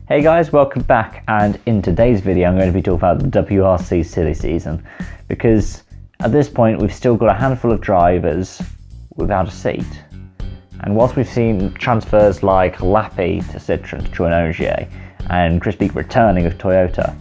Hey guys, welcome back, and in today's video I'm going to be talking about the WRC Silly season, because at this point we've still got a handful of drivers without a seat. And whilst we've seen transfers like Lappy to Citroën to join Ogier and Chris Beek returning of Toyota,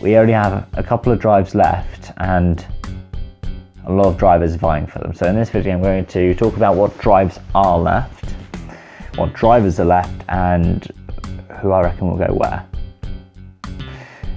we only have a couple of drives left and a lot of drivers vying for them. So in this video I'm going to talk about what drives are left, what drivers are left, and who I reckon will go where.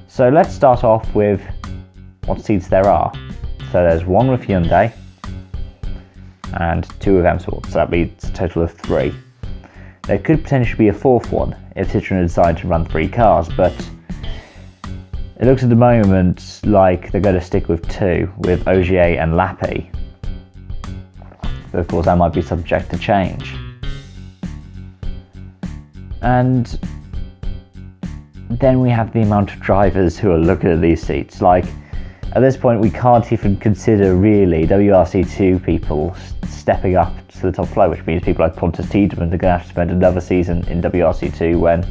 So let's start off with what seats there are. So there's one with Hyundai and two with M Sport, so that leaves a total of 3. There could potentially be a fourth one if Citroën decide to run 3 cars, but it looks at the moment like they're going to stick with 2, with Ogier and Lappy. But of course that might be subject to change. And then we have the amount of drivers who are looking at these seats. Like, at this point we can't even consider really WRC2 people stepping up to the top flight, which means people like Pontus Tiedemann are going to have to spend another season in WRC2 when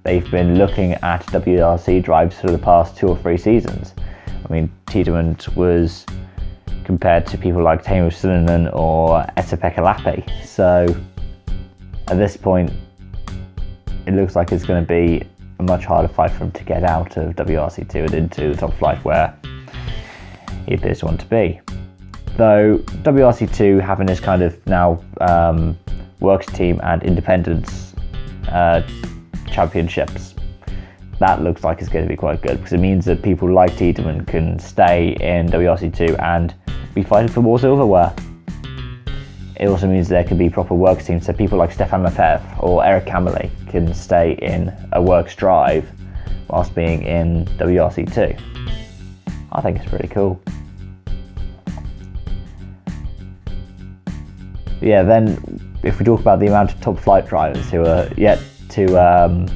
they've been looking at WRC drives for the past 2 or 3 seasons. I mean, Tiedemann was compared to people like Teemu Salonen or Esa-Pekka Lappy, so at this point it looks like it's going to be a much harder fight for him to get out of WRC2 and into the top flight where he appears to want to be. Though WRC2 having this kind of now works team and independence championships, that looks like it's going to be quite good, because it means that people like Tiedemann can stay in WRC2 and be fighting for more silverware. It also means there can be proper works teams, so people like Stefan Lefebvre or Eric Cameli can stay in a works drive whilst being in WRC2. I think it's pretty cool. Yeah, then if we talk about the amount of top flight drivers who are yet to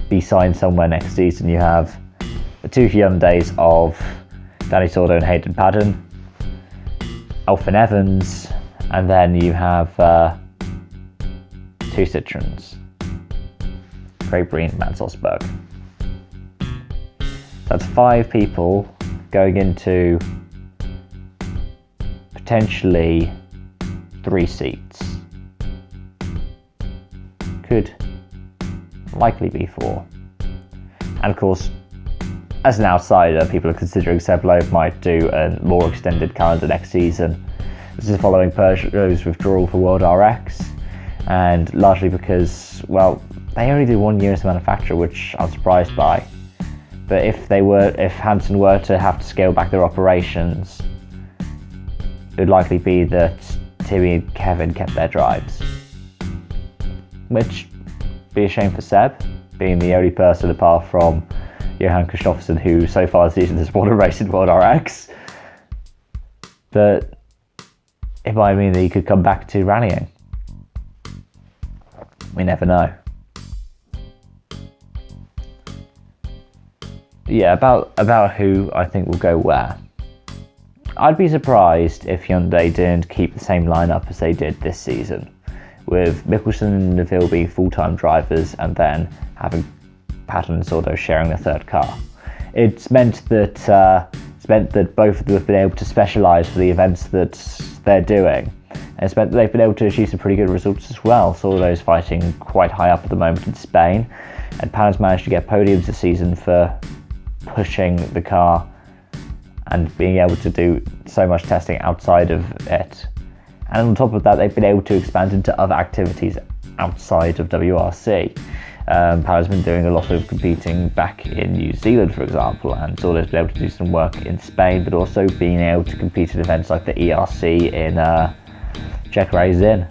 be signed somewhere next season, you have the 2 Hyundais of Danny Sordo and Hayden Paddon, Alfyn Evans, and then you have 2 Citroëns, Craig Breen and Mats Osberg. That's 5 people going into potentially 3 seats. Could likely be 4. And of course, as an outsider, people are considering Seb Loeb might do a more extended calendar next season. This is following Peugeot's withdrawal for World RX, and largely because, well, they only do 1 year as a manufacturer, which I'm surprised by. But if Hansen were to have to scale back their operations, it would likely be that Timmy and Kevin kept their drives. Which would be a shame for Seb, being the only person apart from Johan Kristoffersson who so far this season has won a race in World RX. But it might mean that he could come back to rallying. We never know. Yeah, about who I think will go where. I'd be surprised if Hyundai didn't keep the same lineup as they did this season, with Mikkelsen and Neville being full-time drivers and then having Patton and Sordo sharing the 3rd car. It's meant that both of them have been able to specialise for the events that they're doing. And it's meant that they've been able to achieve some pretty good results as well. Sordo's fighting quite high up at the moment in Spain, and Patton's managed to get podiums this season for pushing the car and being able to do so much testing outside of it. And on top of that, they've been able to expand into other activities outside of WRC. Patton's been doing a lot of competing back in New Zealand, for example, and Sordo's been able to do some work in Spain, but also being able to compete at events like the ERC in Czech-Zin.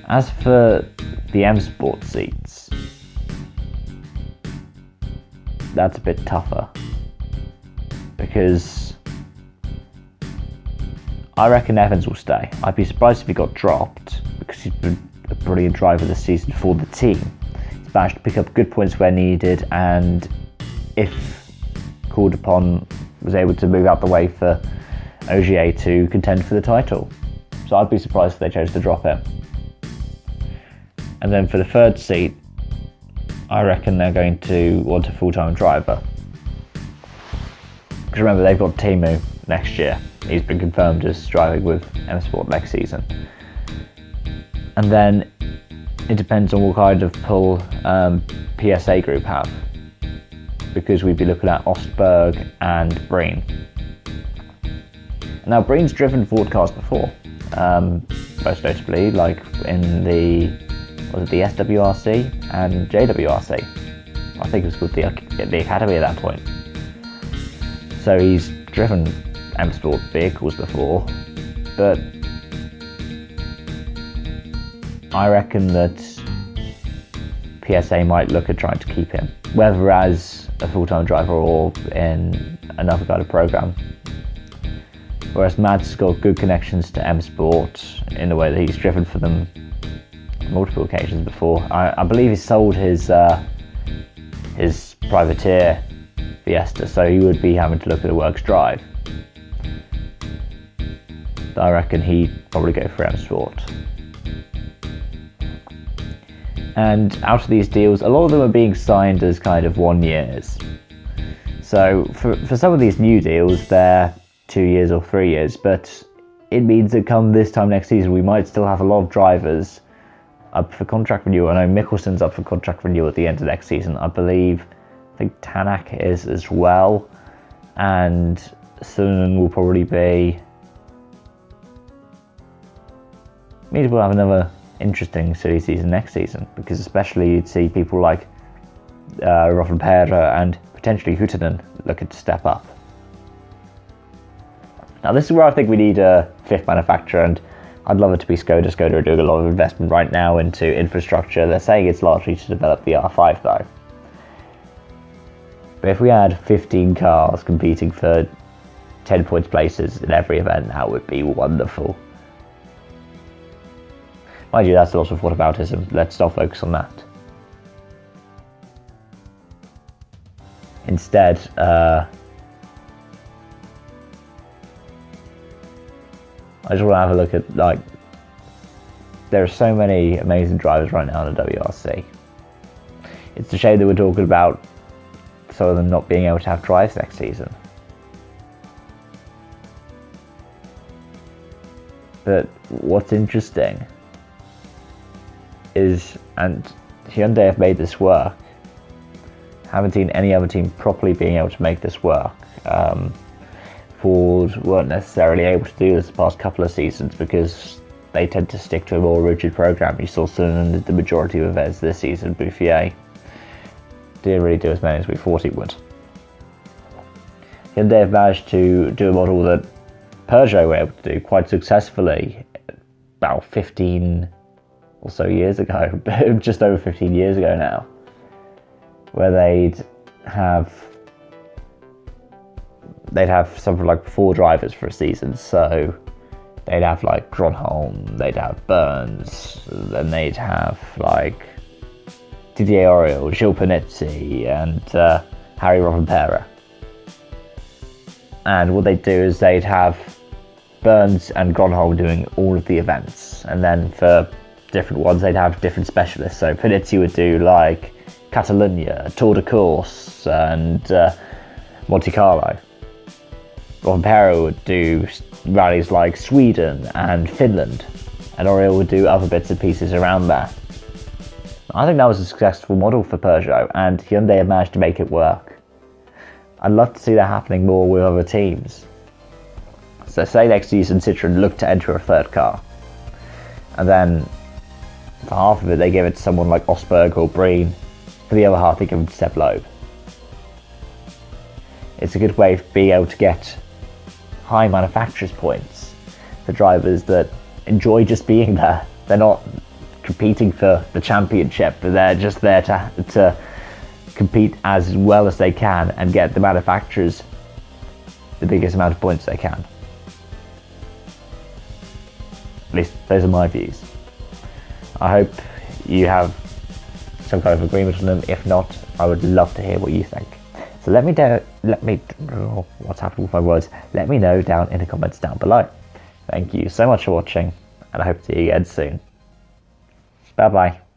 As for the M Sport seats, that's a bit tougher, because I reckon Evans will stay. I'd be surprised if he got dropped, because he's been a brilliant driver this season for the team. He's managed to pick up good points where needed, and if called upon, was able to move out the way for Ogier to contend for the title. So I'd be surprised if they chose to drop him. And then for the third seat, I reckon they're going to want a full-time driver. Because remember, they've got Timu next year. He's been confirmed as driving with M Sport next season. And then it depends on what kind of pull PSA Group have. Because we'd be looking at Ostberg and Breen. Now, Breen's driven Ford cars before. Most notably, like in the SWRC and JWRC. I think it was called the Academy at that point. So he's driven M Sport vehicles before, but I reckon that PSA might look at trying to keep him, whether as a full-time driver or in another kind of program. Whereas Mads has got good connections to M Sport in the way that he's driven for them on multiple occasions before. I believe he sold his privateer Fiesta, so he would be having to look at a works drive. But I reckon he'd probably go for M Sport. And out of these deals, a lot of them are being signed as kind of 1 years. So for some of these new deals, they're 2 years or 3 years, but it means that come this time next season, we might still have a lot of drivers up for contract renewal. I know Mikkelson's up for contract renewal at the end of next season. I think Tanak is as well, and Sunan will probably be. Maybe we'll have another interesting silly season next season, because especially you'd see people like Rovanperä and potentially Hutanen looking to step up. Now this is where I think we need a fifth manufacturer, and I'd love it to be Skoda. Skoda are doing a lot of investment right now into infrastructure. They're saying it's largely to develop the R5 though. But if we had 15 cars competing for 10 points places in every event, that would be wonderful. Mind you, that's a lot of whataboutism. Let's not focus on that. Instead, I just want to have a look at, like, there are so many amazing drivers right now in the WRC. It's a shame that we're talking about some of them not being able to have drives next season. But what's interesting is, and Hyundai have made this work, haven't seen any other team properly being able to make this work. Ford weren't necessarily able to do this the past couple of seasons because they tend to stick to a more rigid program. You saw Sunan did the majority of events this season. Bouffier didn't really do as many as we thought he would. Hyundai have managed to do a model that Peugeot were able to do quite successfully about 15 or so years ago, just over 15 years ago now, where they'd have something like 4 drivers for a season. So they'd have like Gronholm, they'd have Burns, then they'd have like Didier Auriol, Gilles Panizzi, and Harry Rovanperä. And what they'd do is they'd have Burns and Gronholm doing all of the events, and then for different ones they'd have different specialists. So Panizzi would do like Catalunya, Tour de Course, and Monte Carlo. Rovanperä would do rallies like Sweden and Finland, and Auriol would do other bits and pieces around that. I think that was a successful model for Peugeot, and Hyundai have managed to make it work. I'd love to see that happening more with other teams. So say next season Citroën look to enter a third car, and then for half of it they give it to someone like Osberg or Breen, for the other half they give it to Seb Loeb. It's a good way of being able to get high manufacturers points for drivers that enjoy just being there. They're not competing for the championship, but they're just there to compete as well as they can and get the manufacturers the biggest amount of points they can. At least those are my views. I hope you have some kind of agreement on them. If not, I would love to hear what you think. So what's happening with my words? Let me know down in the comments down below. Thank you so much for watching, and I hope to see you again soon. Bye bye.